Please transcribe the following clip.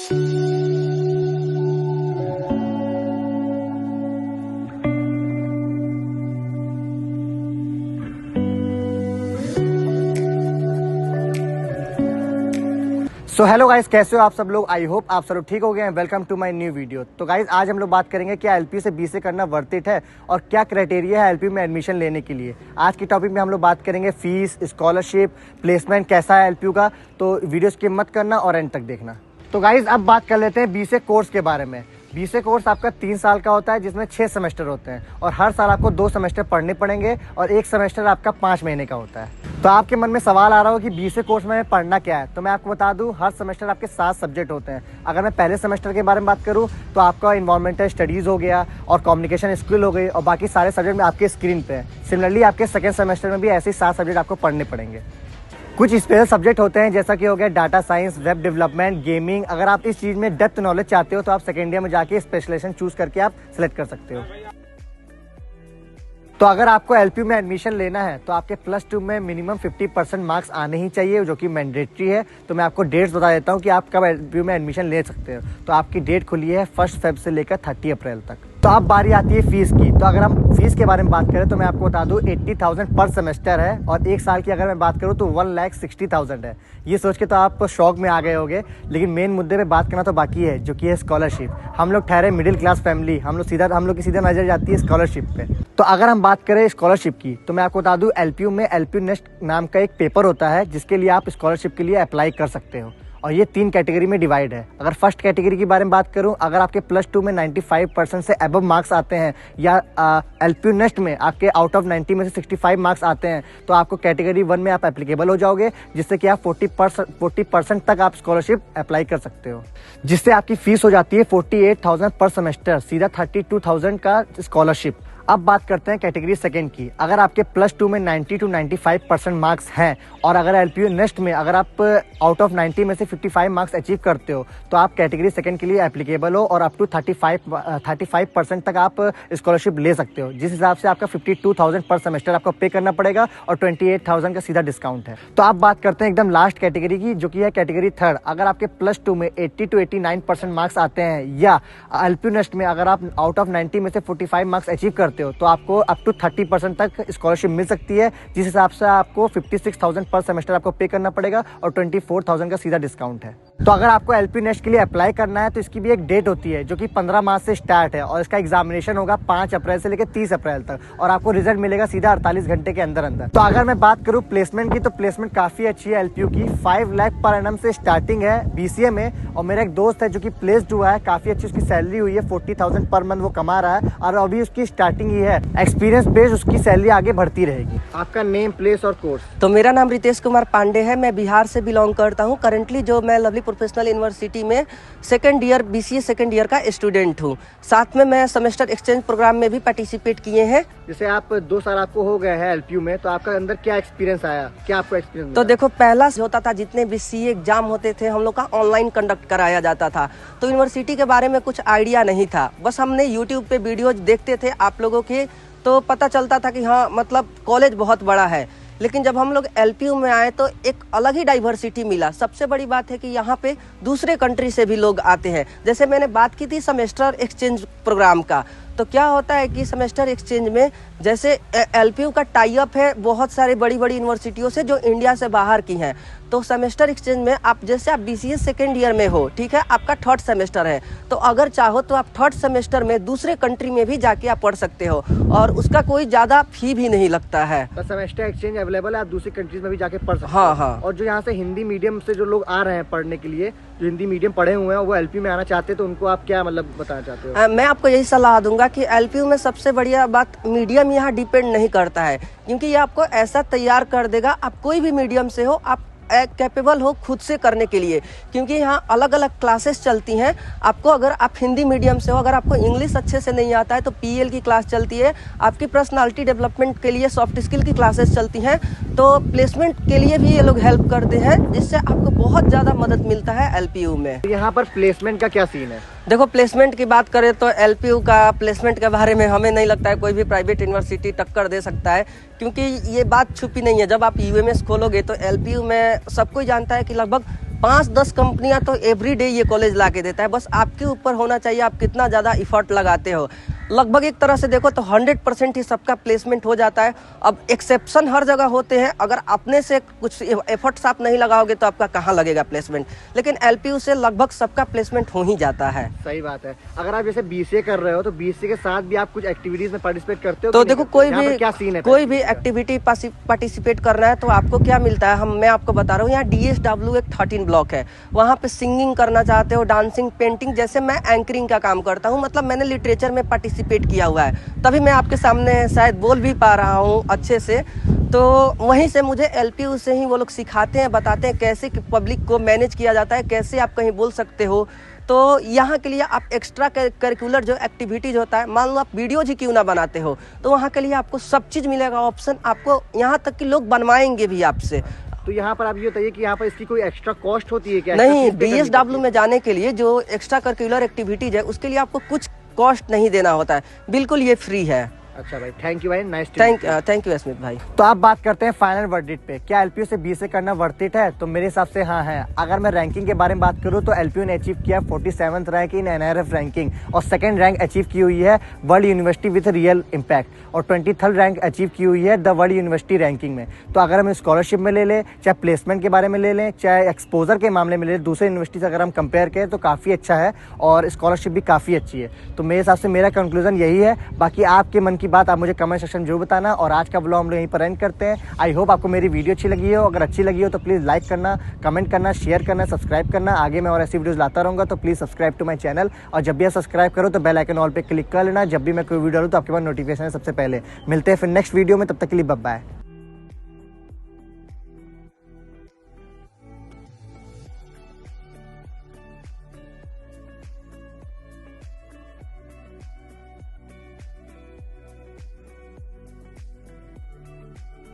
So hello guys, कैसे हो आप सब लोग। आई होप आप सब लोग ठीक हो गए हैं। Welcome to my new video. तो गाइस आज हम लोग बात करेंगे क्या एलपीयू से बीसीए करना वर्थ इट है और क्या क्राइटेरिया है एलपीयू में एडमिशन लेने के लिए। आज की टॉपिक में हम लोग बात करेंगे फीस, स्कॉलरशिप, प्लेसमेंट कैसा है एलपीयू का। तो वीडियो स्किप मत करना और एंड तक देखना। तो गाइस अब बात कर लेते हैं बीसीए कोर्स के बारे में। बीसीए कोर्स आपका 3 साल का होता है जिसमें 6 सेमेस्टर होते हैं और हर साल आपको 2 सेमेस्टर पढ़ने पड़ेंगे और 1 सेमेस्टर आपका 5 महीने का होता है। तो आपके मन में सवाल आ रहा हो कि बीसीए कोर्स में पढ़ना क्या है, तो मैं आपको बता दूं हर सेमेस्टर आपके 7 सब्जेक्ट होते हैं। अगर मैं पहले सेमेस्टर के बारे में बात करूं तो आपका इन्वायरमेंटल स्टडीज़ हो गया और कम्युनिकेशन स्किल हो गई और बाकी सारे सब्जेक्ट में आपके स्क्रीन पे है। सिमिलरली आपके सेकेंड सेमेस्टर में भी ऐसे ही 7 सब्जेक्ट आपको पढ़ने पड़ेंगे। कुछ स्पेशल सब्जेक्ट होते हैं जैसा कि हो गया data science, web development, gaming. अगर आप इस चीज़ में डेप्थ नॉलेज चाहते हो तो आप सेकेंड ईयर में जाके स्पेशलाइजेशन चूज करके आप सिलेक्ट कर सकते हो। तो अगर आपको एलपीयू में एडमिशन लेना है तो आपके +2 में मिनिमम 50% मार्क्स आने ही चाहिए, जो कि मैंडेटरी है। तो मैं आपको डेट्स बता देता हूँ कि आप कब एलपीयू में एडमिशन ले सकते हो। तो आपकी डेट खुली है 1 फ़रवरी से लेकर 30 अप्रैल तक। तो अब बारी आती है फीस की। तो अगर हम फीस के बारे में बात करें तो मैं आपको बता दूं 80,000 पर सेमेस्टर है और 1 साल की अगर मैं बात करूं तो 1,60,000 है। ये सोच के तो आप शौक में आ गए होंगे, लेकिन मेन मुद्दे पे बात करना तो बाकी है, जो कि है स्कॉलरशिप। हम लोग ठहरे मिडिल क्लास फैमिली, हम लोग की सीधा नजर जाती है स्कॉलरशिप पे। तो अगर हम बात करें स्कॉलरशिप की तो मैं आपको बता दूं एलपीयू में एलपीयू नेस्ट नाम का एक पेपर होता है जिसके लिए आप स्कॉलरशिप के लिए अप्लाई कर सकते हो और ये 3 कैटेगरी में डिवाइड है। अगर फर्स्ट कैटेगरी के बारे में बात करूं, अगर आपके +2 में 95% से अबव मार्क्स आते हैं या एलपीयू नेस्ट में आपके आउट ऑफ 90 में से 65 मार्क्स आते हैं तो आपको कैटेगरी 1 में आप एप्लीकेबल हो जाओगे, जिससे कि आप 40% तक आप स्कॉलरशिप अप्लाई कर सकते हो, जिससे आपकी फीस हो जाती है 48,000 पर सेमेस्टर, सीधा 32,000 का स्कॉलरशिप। अब बात करते हैं कैटेगरी सेकंड की। अगर आपके +2 में 90 to 95% मार्क्स हैं और अगर एलपीयू नेस्ट में अगर आप आउट ऑफ 90 में से 55 मार्क्स अचीव करते हो तो आप कैटेगरी सेकंड के लिए एप्लीकेबल हो और अप टू 35% तक आप स्कॉलरशिप ले सकते हो, जिस हिसाब से आपका 52,000 पर सेमेस्टर आपको पे करना पड़ेगा और 28,000 का सीधा डिस्काउंट है। तो आप बात करते हैं एकदम लास्ट कैटेगरी की, जो कि है कैटेगरी थर्ड। अगर आपके +2 में 80 to 89% मार्क्स आते हैं या एलपीयू नेस्ट में अगर आप आउट ऑफ 90 में से 45 मार्क्स अचीव करते हो तो आपको अप टू 30% तक स्कॉलरशिप मिल सकती है, जिस हिसाब से आपको 56,000 पर सेमेस्टर आपको पे करना पड़ेगा और 24,000 का सीधा डिस्काउंट है। तो अगर आपको एलपीयू नेस्ट के लिए अप्लाई करना है तो इसकी भी एक डेट होती है जो कि 15 मार्च से स्टार्ट है और इसका एग्जामिनेशन होगा 5 अप्रैल से लेकर 30 अप्रैल तक और आपको रिजल्ट मिलेगा सीधा 48 घंटे के अंदर अंदर। तो अगर मैं बात करूं प्लेसमेंट की तो प्लेसमेंट काफी अच्छी है एलपीयू की। 5 लाख पर एनम से स्टार्टिंग है बीसीए में और मेरा एक दोस्त है जो कि प्लेस्ड हुआ है, काफी अच्छी उसकी सैलरी हुई है, 40,000 पर मंथ वो कमा रहा है और अभी उसकी स्टार्टिंग ही है। एक्सपीरियंस बेस्ड उसकी सैलरी आगे बढ़ती रहेगी। आपका नेम, प्लेस और कोर्स? तो मेरा नाम रितेश कुमार पांडे है, मैं बिहार से बिलोंग करता हूँ। करंटली जो मैं लवली प्रोफेशनल यूनिवर्सिटी में second year BCA second year का स्टूडेंट हूँ। साथ में मैं सेमेस्टर एक्सचेंज प्रोग्राम में भी पार्टिसिपेट किए हैं। जैसे आप 2 साल आपको हो गए हैं एलपीयू में, तो आपका अंदर क्या एक्सपीरियंस आया, क्या आपको एक्सपीरियंस? तो देखो, पहला होता था जितने बीसीए एग्जाम होते थे हम लोग का ऑनलाइन कंडक्ट कराया जाता था, तो यूनिवर्सिटी के बारे में कुछ आइडिया नहीं था। बस हमने यूट्यूब पे वीडियोज देखते थे आप लोगों के, तो पता चलता था कि हाँ मतलब कॉलेज बहुत बड़ा है। लेकिन जब हम लोग एलपीयू में आए तो एक अलग ही डाइवर्सिटी मिला। सबसे बड़ी बात है कि यहाँ पे दूसरे कंट्री से भी लोग आते हैं। जैसे मैंने बात की थी सेमेस्टर एक्सचेंज प्रोग्राम का, तो क्या होता है कि सेमेस्टर एक्सचेंज में जैसे एलपीयू का टाई अप है बहुत सारे बड़ी बड़ी यूनिवर्सिटियों से जो इंडिया से बाहर की हैं। तो सेमेस्टर एक्सचेंज में आप जैसे आप बीसीए सेकेंड ईयर में हो, ठीक है, आपका 3rd सेमेस्टर है, तो अगर चाहो तो आप 3rd सेमेस्टर में दूसरे कंट्री में भी जाके आप पढ़ सकते हो और उसका कोई ज़्यादा फी भी नहीं लगता है। तो सेमेस्टर एक्सचेंज अवेलेबल है, आप दूसरी कंट्रीज में भी जाके पढ़ सकते हाँ हो। हाँ। और जो यहाँ से हिंदी मीडियम से जो लोग आ रहे हैं पढ़ने के लिए, जो हिंदी मीडियम पढ़े हुए हैं वो एलपीयू में आना चाहते हैं, तो उनको आप क्या मतलब बताना चाहते हो? मैं आपको यही सलाह दूंगा कि एलपीयू में सबसे बढ़िया बात मीडियम यहाँ डिपेंड नहीं करता है, क्योंकि ये आपको ऐसा तैयार कर देगा, आप कोई भी मीडियम से हो आप कैपेबल हो खुद से करने के लिए, क्योंकि यहाँ अलग अलग क्लासेस चलती हैं। आपको अगर आप हिंदी मीडियम से हो, अगर आपको इंग्लिश अच्छे से नहीं आता है तो पीएल की क्लास चलती है, आपकी पर्सनालिटी डेवलपमेंट के लिए सॉफ्ट स्किल की क्लासेस चलती हैं, तो प्लेसमेंट के लिए भी ये लोग हेल्प करते हैं, जिससे आपको बहुत ज़्यादा मदद मिलता है एलपीयू में। यहाँ पर प्लेसमेंट का क्या सीन है? देखो, प्लेसमेंट की बात करें तो एलपीयू का प्लेसमेंट के बारे में हमें नहीं लगता है कोई भी प्राइवेट यूनिवर्सिटी टक्कर दे सकता है, क्योंकि ये बात छुपी नहीं है। जब आप यूएमएस खोलोगे तो एलपीयू में सब कोई जानता है कि लगभग 5-10 कंपनियां तो एवरीडे ये कॉलेज ला के देता है। बस आपके ऊपर होना चाहिए आप कितना ज़्यादा इफर्ट लगाते हो। लगभग एक तरह से देखो तो 100% ही सबका प्लेसमेंट हो जाता है। अब एक्सेप्शन हर जगह होते हैं, अगर अपने से कुछ एफर्ट्स आप नहीं लगाओगे तो आपका कहाँ लगेगा प्लेसमेंट, लेकिन एलपीयू से लगभग सबका प्लेसमेंट हो ही जाता है। सही बात है। अगर आप जैसे बीसीए कर रहे हो तो बीसीए के साथ भी आप कुछ एक्टिविटीज में पार्टिसिपेट करते हो? तो देखो क्या सीन है? कोई भी एक्टिविटी पार्टिसिपेट करना है तो आपको क्या मिलता है, मैं आपको बता रहा हूँ। यहाँ DSW एक 13 ब्लॉक है, वहाँ पे सिंगिंग करना चाहते हो, डांसिंग, पेंटिंग, जैसे मैं एंकरिंग का काम करता हूँ, मतलब मैंने लिटरेचर में पार्टिसिपेट किया हुआ है, तभी मैं आपके सामने शायद बोल भी पा रहा हूँ अच्छे से। तो वहीं से मुझे एलपीयू से ही वो लोग सिखाते हैं, बताते हैं कैसे पब्लिक को मैनेज किया जाता है, कैसे आप कहीं बोल सकते हो। तो यहाँ के लिए आप एक्स्ट्रा करिकुलर जो एक्टिविटीज होता है, मान लो आप वीडियोज ही क्यों ना बनाते हो, तो वहाँ के लिए आपको सब चीज़ मिलेगा, ऑप्शन आपको, यहाँ तक कि लोग बनवाएंगे भी आपसे। तो यहाँ पर आप ये बताइए कि यहाँ पर इसकी कोई एक्स्ट्रा कॉस्ट होती है क्या? नहीं, DSW में जाने के लिए जो एक्स्ट्रा करिकुलर एक्टिविटीज है उसके लिए आपको कुछ कॉस्ट नहीं देना होता है, बिल्कुल ये फ्री है। अच्छा भाई, थैंक यू भाई, नाइस। थैंक यू स्मिथ भाई। तो आप बात करते हैं फाइनल वर्डिक्ट पे, क्या एलपीयू से बीसीए करना वर्थ इट है? तो मेरे हिसाब से हाँ है। अगर मैं रैंकिंग के बारे में बात करूँ तो एलपीयू ने अचीव किया 47th rank in NIRF ranking और सेकंड रैंक अचीव की हुई है world university with real impact और 23rd रैंक अचीव की हुई है द वर्ल्ड यूनिवर्सिटी रैंकिंग में। तो अगर हम स्कॉलरशिप में ले लें, चाहे प्लेसमेंट के बारे में ले लें, चाहे एक्सपोजर के मामले में ले लें, दूसरे यूनिवर्सिटी से अगर हम कंपेयर करें तो काफ़ी अच्छा है और स्कॉलरशिप भी काफ़ी अच्छी है। तो मेरे हिसाब से मेरा कंक्लूजन यही है। बाकी आपके मन की बात आप मुझे कमेंट सेक्शन जरूर बताना और आज का ब्लॉग हम लोग यहीं पर एंड करते हैं। आई होप आपको मेरी वीडियो अच्छी लगी हो। अगर अच्छी लगी हो तो प्लीज़ लाइक करना, कमेंट करना, शेयर करना, सब्सक्राइब करना। आगे मैं और ऐसी वीडियोस लाता रहूँगा, तो please subscribe to my channel. और जब भी आप सब्सक्राइब करो तो बेल आइकन ऑल पे क्लिक कर लेना, जब भी मैं कोई वीडियो डालूँ तो आपके पास नोटिफिकेशन है सबसे पहले। मिलते हैं फिर नेक्स्ट वीडियो में, तब तक के लिए बाय बाय।